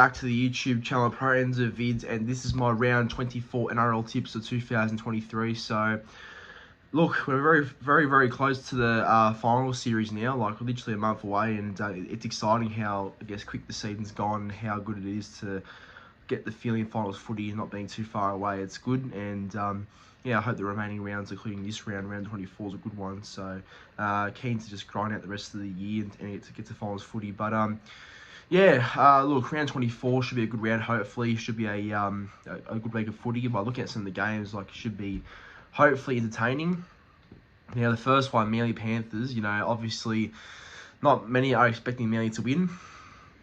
back to the YouTube channel Pro Enzo Vids, and this is my round 24 NRL tips of 2023. So, look, we're very close to the final series now. Like, we're literally a month away, and it's exciting how, I guess, quick the season's gone and how good it is to get the feeling of finals footy not being too far away. It's good, and yeah, I hope the remaining rounds, including this round 24, is a good one. So, keen to just grind out the rest of the year and get to finals footy. But yeah, look, round 24 should be a good round. Hopefully, should be a good week of footy. By looking at some of the games, like, it should be hopefully entertaining. Now, the first one, Manly Panthers. You know, obviously, not many are expecting Manly to win,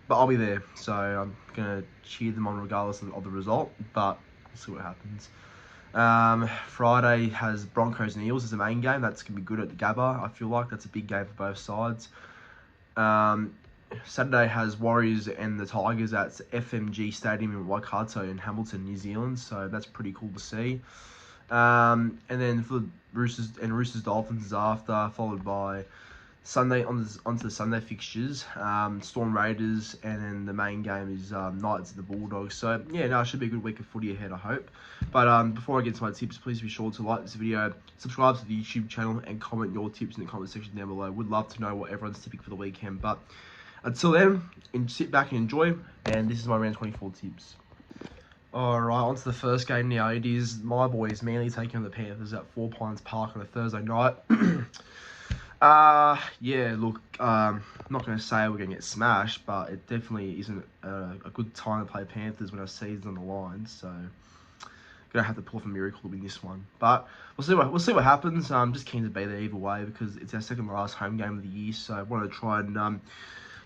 but I'll be there, so I'm gonna cheer them on regardless of the result. But we'll see what happens. Friday has Broncos and Eels as the main game. That's gonna be good at the Gabba. I feel like that's a big game for both sides. Saturday has Warriors and the Tigers at FMG Stadium in Waikato in Hamilton, New Zealand. So that's pretty cool to see. And then for the Roosters Dolphins is after, followed by Sunday onto the Sunday fixtures. Storm Raiders, and then the main game is Knights and the Bulldogs. So yeah, no, it should be a good week of footy ahead, I hope. But before I get to my tips, please be sure to like this video, subscribe to the YouTube channel, and comment your tips in the comment section down below. Would love to know what everyone's tipping for the weekend. But until then, sit back and enjoy. And this is my round 24 tips. Alright, on to the first game now. It is my boys Manly taking on the Panthers at 4 Pines Park on a Thursday night. Yeah, look, I'm not going to say we're going to get smashed, but it definitely isn't a good time to play Panthers when our season's on the line. So, going to have to pull off a miracle to win this one. But we'll see what happens. I'm just keen to be there either way because it's our second last home game of the year. So I want to try and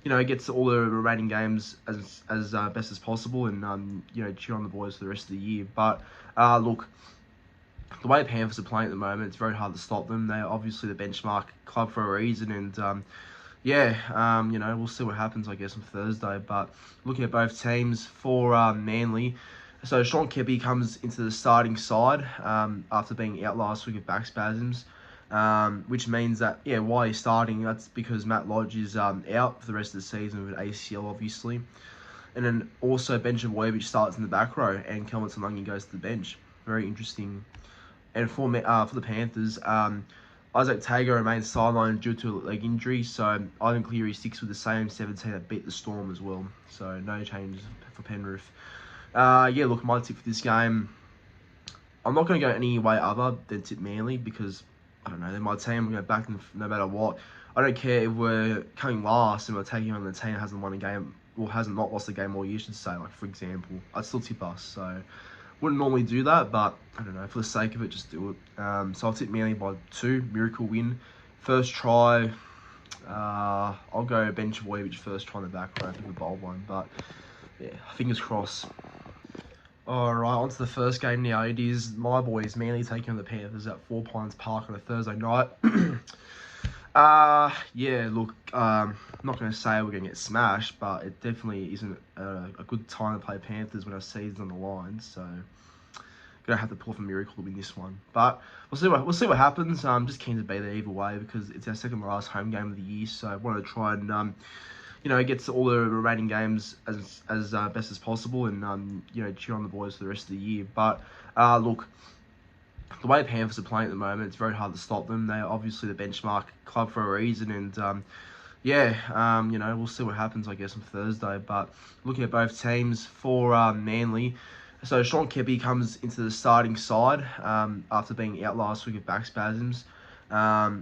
you know, get to all the remaining games as best as possible, and you know, cheer on the boys for the rest of the year. But look, the way the Panthers are playing at the moment, it's very hard to stop them. They're obviously the benchmark club for a reason, and yeah, you know, we'll see what happens, I guess, on Thursday. But looking at both teams, for Manly, so Sean Keppie comes into the starting side after being out last week with back spasms. Which means that, yeah, why he's starting, that's because Matt Lodge is out for the rest of the season with ACL, obviously. And then also Benjamin Boyovich starts in the back row, and Kelvin Talangi goes to the bench. Very interesting. And for the Panthers, Isaac Tago remains sidelined due to a leg injury, so Ivan Cleary sticks with the same 17 that beat the Storm as well. So no changes for Penrith. Yeah, look, my tip for this game, I'm not going to go any way other than tip Manly because, I don't know, they're my team. I'm going to back them no matter what. I don't care if we're coming last and we're taking on the team that hasn't won a game, or hasn't not lost a game all year, should say, like, for example. I'd still tip us, so wouldn't normally do that, but I don't know, for the sake of it, just do it. So I'll tip Manly by 2, miracle win. First try, I'll go bench Voyage first try in the back row, I think a bold one, but yeah, fingers crossed. Alright, on to the first game now. It is my boys Manly taking on the Panthers at 4 Pines Park on a Thursday night. Yeah, look, I'm not going to say we're going to get smashed, but it definitely isn't a good time to play Panthers when our season's on the line. So, going to have to pull off a miracle to win this one. But we'll see what happens. I'm just keen to be there either way because it's our second last home game of the year. So I want to try and you know, get to all the remaining games as best as possible, and you know, cheer on the boys for the rest of the year. But look, the way the Panthers are playing at the moment, it's very hard to stop them. They're obviously the benchmark club for a reason, and yeah, you know, we'll see what happens, I guess, on Thursday. But looking at both teams, for Manly, so Sean Keppie comes into the starting side after being out last week with back spasms.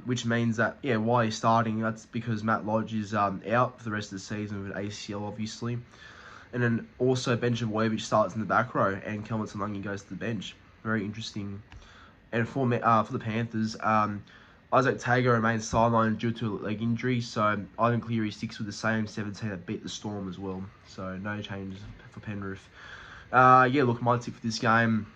Which means that, yeah, why he's starting, that's because Matt Lodge is out for the rest of the season with ACL, obviously. And then also Benjamin Boyovich starts in the back row, and Kelvin Talangi goes to the bench. Very interesting. And for the Panthers, Isaac Tago remains sidelined due to a leg injury, so Ivan Cleary sticks with the same 17 that beat the Storm as well. So no changes for Penrith. Yeah, look, my tip for this game,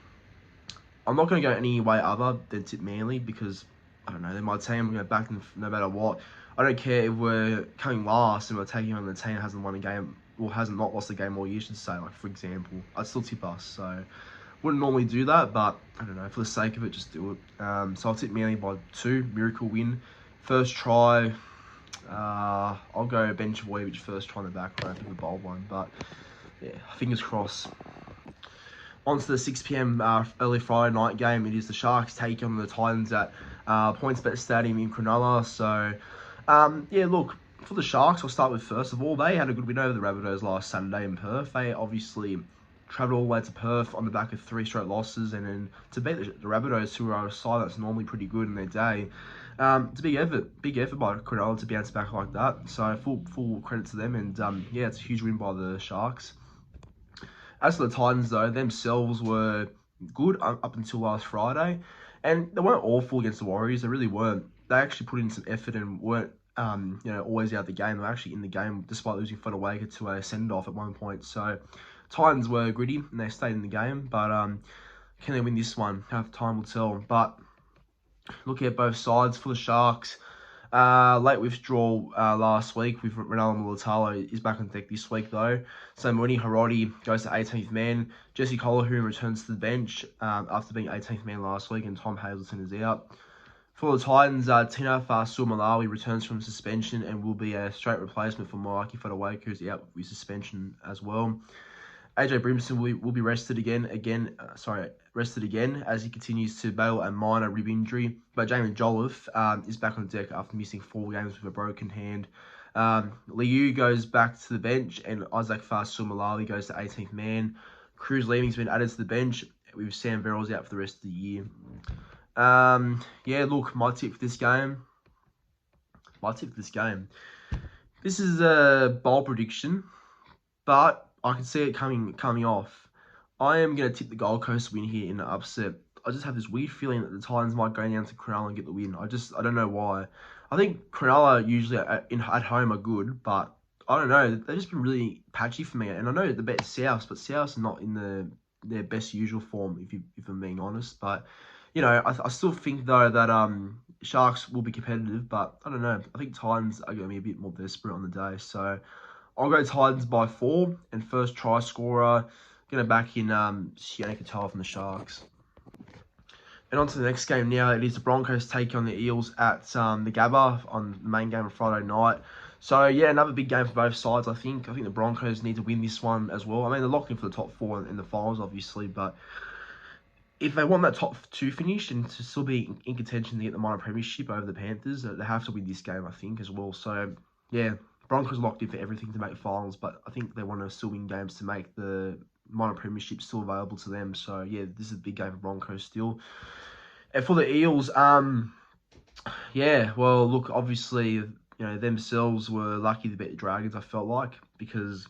I'm not going to go any way other than tip Manly because, I don't know, they're my team. I'm going to back them no matter what. I don't care if we're coming last and we're taking on the team that hasn't won a game, or hasn't not lost a game all year, should say, like, for example. I'd still tip us, so wouldn't normally do that, but I don't know, for the sake of it, just do it. So I'll tip Manly by 2, miracle win. First try, I'll go bench Voyage first try in the back row, I think a bold one, but yeah, fingers crossed. On to the 6 p.m. Early Friday night game. It is the Sharks taking on the Titans at PointsBet Stadium in Cronulla. So, yeah, look, for the Sharks, I'll start with first of all, they had a good win over the Rabbitohs last Saturday in Perth. They obviously travelled all the way to Perth on the back of 3 straight losses, and then to beat the Rabbitohs, who are a side that's normally pretty good in their day. It's a big effort by Cronulla to bounce back like that. So full credit to them, and yeah, it's a huge win by the Sharks. As for the Titans, though, themselves were good up until last Friday, and they weren't awful against the Warriors. They really weren't. They actually put in some effort and weren't, always out of the game. They were actually in the game despite losing Fodawaker to a send-off at one point. So, Titans were gritty and they stayed in the game, but can they win this one? Time will tell. But looking at both sides for the Sharks. Late withdrawal last week with Ronaldo Mulatalo is back on deck this week though. So Moini Harodi goes to 18th man. Jesse Colahoon returns to the bench after being 18th man last week, and Tom Hazelton is out. For the Titans, Tina Fa'asuamaleaui returns from suspension and will be a straight replacement for Mikey Fodawaker, who's out with suspension as well. AJ Brimson will be rested again as he continues to battle a minor rib injury. But Jamin Jolliffe is back on the deck after missing 4 games with a broken hand. Liu goes back to the bench, and Isaac Fa'asuamaleaui goes to 18th man. Cruz Leaming's been added to the bench with Sam Verrills out for the rest of the year. Yeah, look, my tip for this game. This is a bold prediction, but I can see it coming off. I am going to tip the Gold Coast win here in an upset. I just have this weird feeling that the Titans might go down to Cronulla and get the win. I don't know why. I think Cronulla usually at home are good, but I don't know. They've just been really patchy for me. And I know the bet South, but South's not in their best usual form, if I'm being honest. But, I still think, though, that Sharks will be competitive, but I don't know. I think Titans are going to be a bit more desperate on the day. So I'll go Titans by 4, and first try scorer, going to back in Sione Katoa from the Sharks. And on to the next game now. It is the Broncos taking on the Eels at the Gabba on the main game on Friday night. So, yeah, another big game for both sides, I think. I think the Broncos need to win this one as well. I mean, they're locked in for the top 4 in the finals, obviously, but if they want that top 2 finish and to still be in contention to get the minor premiership over the Panthers, they have to win this game, I think, as well. So, yeah, Broncos locked in for everything to make finals, but I think they want to still win games to make the minor premiership still available to them. So, yeah, this is a big game for Broncos still. And for the Eels, yeah, well, look, obviously, themselves were lucky to beat the Dragons, I felt like, because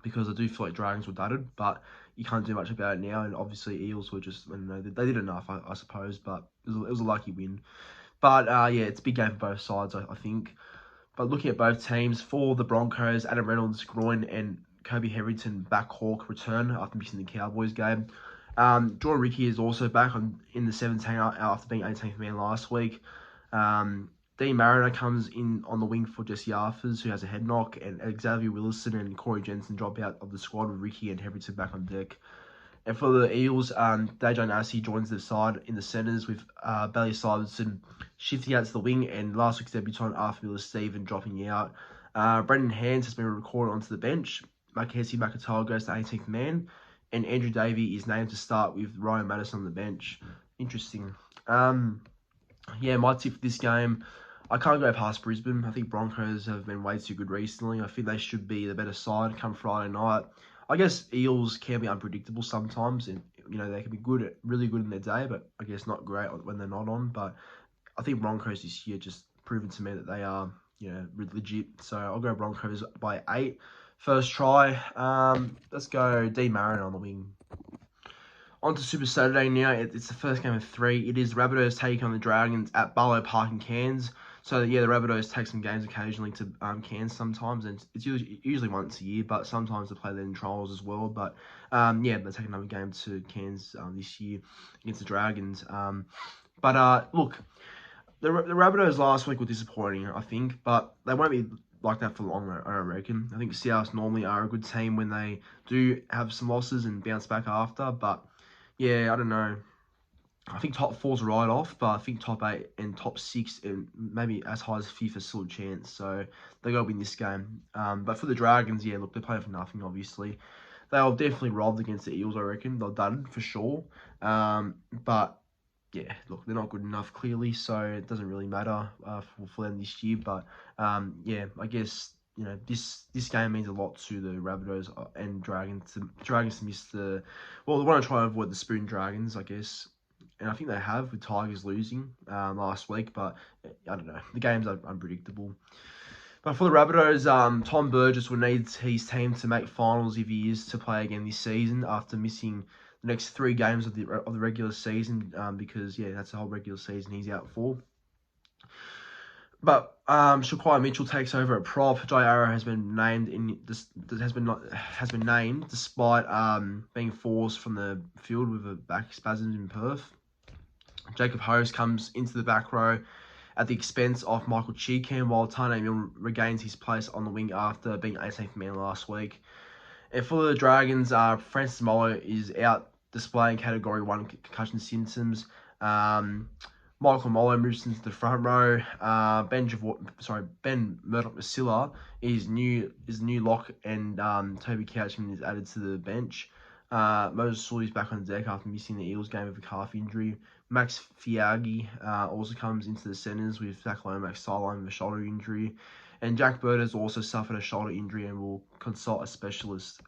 I do feel like Dragons were dudded, but you can't do much about it now. And obviously, Eels were just, they did enough, I suppose, but it was a lucky win. But, yeah, it's a big game for both sides, I think. But looking at both teams, for the Broncos, Adam Reynolds, groin, and Kobe Hetherington, back Hawk, return after missing the Cowboys game. Jordan Ricky is also back in the 17 after being 18th man last week. Dean Mariner comes in on the wing for Jesse Arthurs, who has a head knock, and Xavier Willison and Corey Jensen drop out of the squad with Ricky and Hetherington back on deck. And for the Eels, Dejan Assi joins the side in the centres with Bailey Simonson shifting out to the wing, and last week's debutant Arthur Miller-Steven dropping out. Brendan Hands has been recorded onto the bench. Makahesi Makatoa goes to 18th man, and Andrew Davey is named to start with Ryan Madison on the bench. Interesting. Yeah, my tip for this game, I can't go past Brisbane. I think Broncos have been way too good recently. I think they should be the better side come Friday night. I guess Eels can be unpredictable sometimes, and they can be really good in their day, but I guess not great when they're not on. But I think Broncos this year just proven to me that they are legit. So I'll go Broncos by 8. First try. Let's go D Marin on the wing. On to Super Saturday now. It's the first game of 3. It is the Rabbitohs taking on the Dragons at Barlow Park in Cairns. So, yeah, the Rabbitohs take some games occasionally to Cairns sometimes, and it's usually once a year, but sometimes they play them in trials as well. But, yeah, they take another game to Cairns this year against the Dragons. Look, the Rabbitohs last week were disappointing, I think, but they won't be like that for long, I reckon. I think South normally are a good team when they do have some losses and bounce back after, but yeah, I don't know. I think top four's right off, but I think top 8 and top 6 and maybe as high as fifth is still a chance. So they got to win this game. But for the Dragons, yeah, look, they're playing for nothing, obviously. They'll definitely robbed against the Eels, I reckon. They're done for sure. But yeah, look, they're not good enough clearly, so it doesn't really matter for them this year. But yeah, I guess this game means a lot to the Rabbitohs and Dragons. Dragons to miss the they want to try and avoid the Spoon Dragons, I guess. And I think they have with Tigers losing last week, but I don't know. The games are unpredictable. But for the Rabbitohs, Tom Burgess will need his team to make finals if he is to play again this season after missing the next 3 games of the regular season because, yeah, that's the whole regular season he's out for. But Shaquai Mitchell takes over at prop. Jai Arrow has been named named despite being forced from the field with a back spasms in Perth. Jacob Harris comes into the back row at the expense of Michael Cheekham, while Tane Milne regains his place on the wing after being 18th man last week. And for the Dragons, Francis Molo is out displaying Category 1 concussion symptoms. Michael Molo moves into the front row. Ben Murdoch-Masila is new lock, and Toby Couchman is added to the bench. Moses Sully is back on deck after missing the Eels game with a calf injury. Max Fiagi also comes into the centres with Zach Lomax sidelined with a shoulder injury. And Jack Bird has also suffered a shoulder injury and will consult a specialist.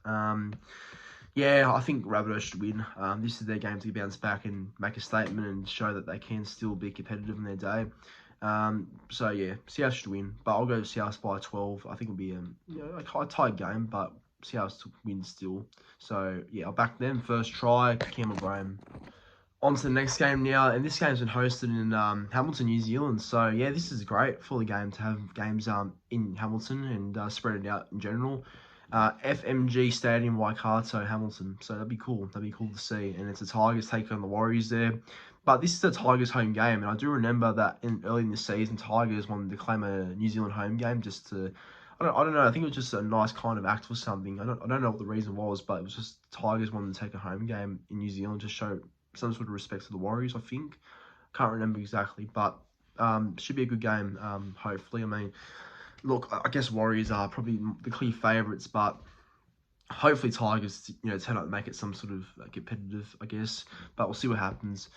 Yeah, I think Rabbitohs should win. This is their game to bounce back and make a statement and show that they can still be competitive in their day. So yeah, South should win, but I'll go South by 12. I think it'll be a tight game, but South win still. So yeah, I'll back them. First try, Campbell Graham. On to the next game now, and this game's been hosted in Hamilton, New Zealand. So yeah, this is great for the game to have games in Hamilton and spread it out in general. FMG Stadium, Waikato, Hamilton. So that'd be cool. That'd be cool to see. And it's the Tigers taking on the Warriors there. But this is the Tigers home game, and I do remember that early in the season, Tigers wanted to claim a New Zealand home game just to. I don't know. I think it was just a nice kind of act or something. I don't know what the reason was, but it was just Tigers wanted to take a home game in New Zealand to show some sort of respect to the Warriors, I think. Can't remember exactly, but should be a good game, hopefully. I mean, look, I guess Warriors are probably the clear favourites, but hopefully Tigers, turn up and make it some sort of competitive, I guess. But we'll see what happens.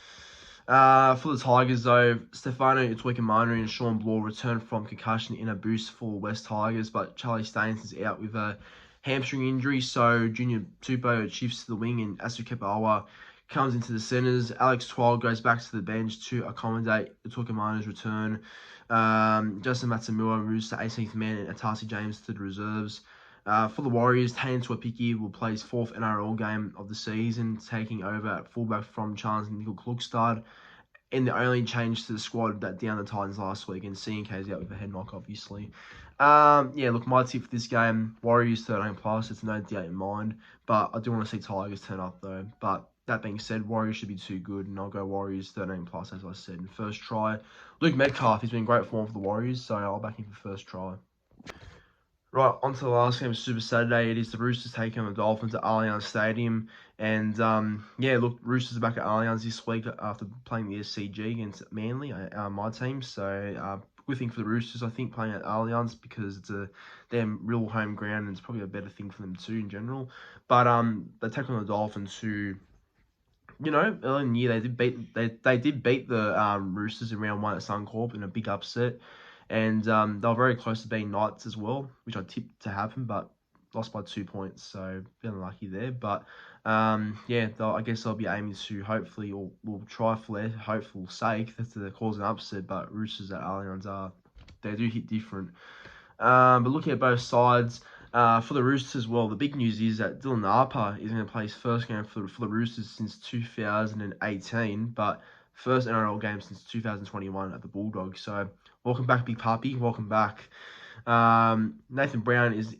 For the Tigers, though, Stefano Utoikamanu and Sean Bloor return from concussion in a boost for West Tigers, but Charlie Staines is out with a hamstring injury, so Junior Tupou shifts to the wing and Asu Kepaoa comes into the centres. Alex Twile goes back to the bench to accommodate Utoikamanu's return. Justin Matsumua moves to 18th man and Atasi James to the reserves. For the Warriors, Tane Tuapiki will play his 4th NRL game of the season, taking over at fullback from Charles Nickel Klukstad. And the only change to the squad that down the Titans last week, and CNK's out with a head knock, obviously. Yeah, look, my tip for this game, Warriors 13+, it's no doubt in mind. But I do want to see Tigers turn up, though. But that being said, Warriors should be too good, and I'll go Warriors 13+, as I said. And first try, Luke Metcalf, he's been great form for the Warriors, so I'll back him for first try. Right, on to the last game of Super Saturday. It is the Roosters taking on the Dolphins at Allianz Stadium. And, yeah, look, Roosters are back at Allianz this week after playing the SCG against Manly, my team. So, good thing for the Roosters, I think, playing at Allianz because it's their real home ground and it's probably a better thing for them too in general. But they take on the Dolphins who, early in the year they did beat the Roosters in round 1 at Suncorp in a big upset. And they were very close to being Knights as well, which I tipped to happen, but lost by 2 points, so feeling lucky there. But yeah, I guess they'll be aiming to hopefully, or will try for their hopeful sake, to cause an upset. But Roosters at Allianz they do hit different. But looking at both sides, for the Roosters as well, the big news is that Dylan Harper is going to play his first game for the Roosters since 2018, but first NRL game since 2021 at the Bulldogs. So welcome back, Big Puppy. Welcome back. Nathan Brown is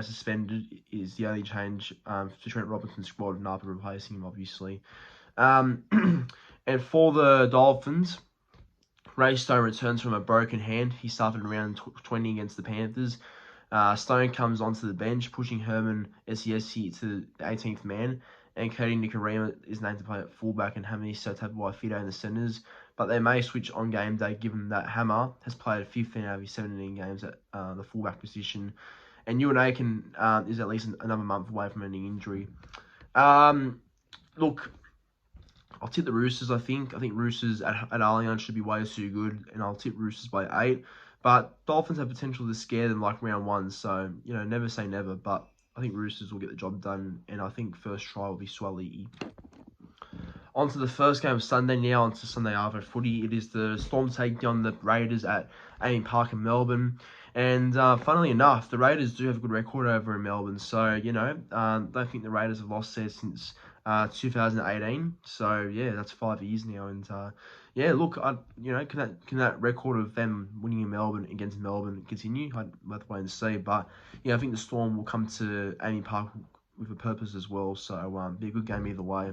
suspended is the only change to Trent Robinson's squad, and Harper replacing him, obviously. And for the Dolphins, Ray Stone returns from a broken hand. He suffered in round 20 against the Panthers. Stone comes onto the bench, pushing Herman SESC to the 18th man, and Cody Nicarima is named to play at fullback and Hammy Sotapai Fido in the centres. But they may switch on game day given that Hammer has played 15 out of his 17 games at the fullback position. And UNA is at least another month away from any injury. Look, I'll tip the Roosters, I think. I think Roosters at Allianz should be way too good, and I'll tip Roosters by 8. But Dolphins have potential to scare them like round 1, so, never say never. But I think Roosters will get the job done, and I think first try will be Swaliti. On to the first game of Sunday now, on to Sunday Arvo footy. It is the Storm taking on the Raiders at AAMI Park in Melbourne. And funnily enough, the Raiders do have a good record over in Melbourne. So, don't think the Raiders have lost there since 2018. So, yeah, that's 5 years now. And, look, can that record of them winning in Melbourne against Melbourne continue? I'd have to wait and see. But, I think the Storm will come to AAMI Park with a purpose as well. So, be a good game either way.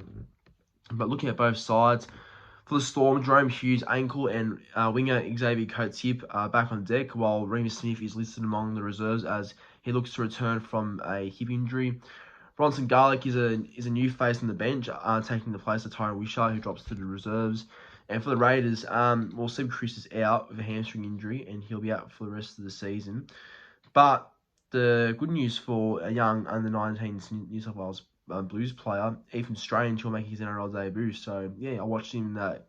But looking at both sides, for the Storm, Jerome Hughes, ankle, and winger Xavier Coates-Hip back on deck, while Remus Smith is listed among the reserves as he looks to return from a hip injury. Bronson Garlick is a new face on the bench, taking the place of Tyrone Wishart, who drops to the reserves. And for the Raiders, Seb Chris is out with a hamstring injury, and he'll be out for the rest of the season. But the good news for a young under-19 New South Wales Blues player, Ethan Strange, will make his NRL debut. So, I watched him that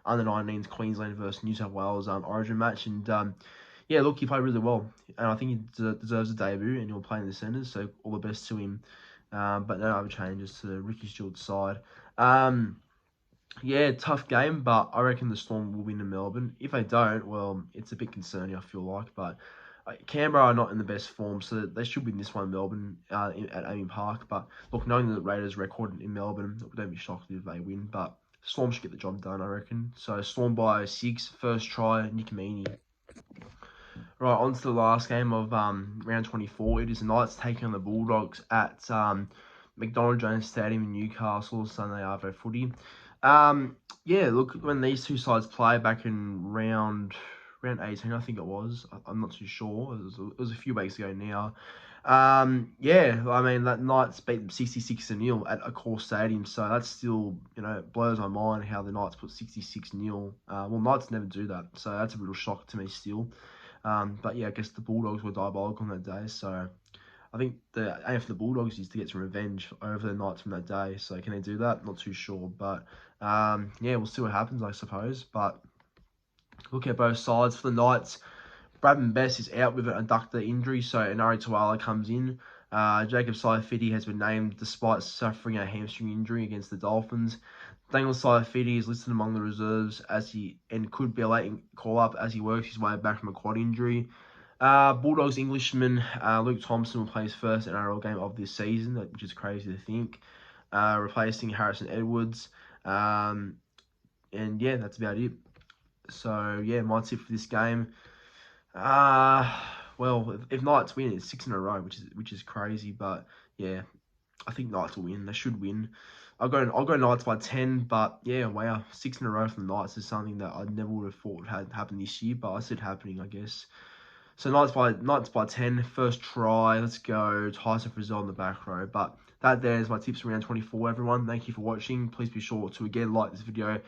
under-19s Queensland versus New South Wales Origin match. And, look, he played really well. And I think he deserves a debut, and he'll play in the centres. So, all the best to him. But no other changes to Ricky Stewart's side. Tough game, but I reckon the Storm will win in Melbourne. If they don't, well, it's a bit concerning, I feel like. But Canberra are not in the best form, so they should win this one in Melbourne at AAMI Park. But look, knowing the Raiders' record in Melbourne, don't be shocked if they win. But Storm should get the job done, I reckon. So Storm by 6, first try, Nick Meaney. Right, on to the last game of round 24. It is the Knights taking on the Bulldogs at McDonald Jones Stadium in Newcastle, Sunday Arvo footy. Look, when these two sides play back in round 18, I think it was. I'm not too sure. It was a few weeks ago now. That Knights beat them 66-0 at a core stadium. So that's still, it blows my mind how the Knights put 66-0. Knights never do that. So that's a real shock to me still. I guess the Bulldogs were diabolical on that day. So I think the aim for the Bulldogs is to get some revenge over the Knights from that day. So can they do that? Not too sure. But, we'll see what happens, I suppose. But look at both sides. For the Knights, Bradman Best is out with an adductor injury, so Inari Tuala comes in. Jacob Saifiti has been named despite suffering a hamstring injury against the Dolphins. Daniel Saifiti is listed among the reserves and could be a late call-up as he works his way back from a quad injury. Bulldogs Englishman Luke Thompson will play his first NRL game of this season, which is crazy to think, replacing Harrison Edwards. That's about it. So, my tip for this game. If Knights win, it's 6 in a row, which is crazy. But, I think Knights will win. They should win. I'll go Knights by 10. But, 6 in a row from the Knights is something that I never would have thought had happened this year. But I see it happening, I guess. So, Knights by 10. First try. Let's go. Tyson Frizzell in the back row. But that there is my tips for round 24, everyone. Thank you for watching. Please be sure to, again, like this video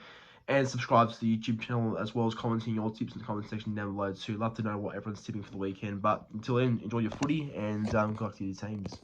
and subscribe to the YouTube channel, as well as commenting your tips in the comment section down below too. Love to know what everyone's tipping for the weekend. But until then, enjoy your footy and good luck to your teams.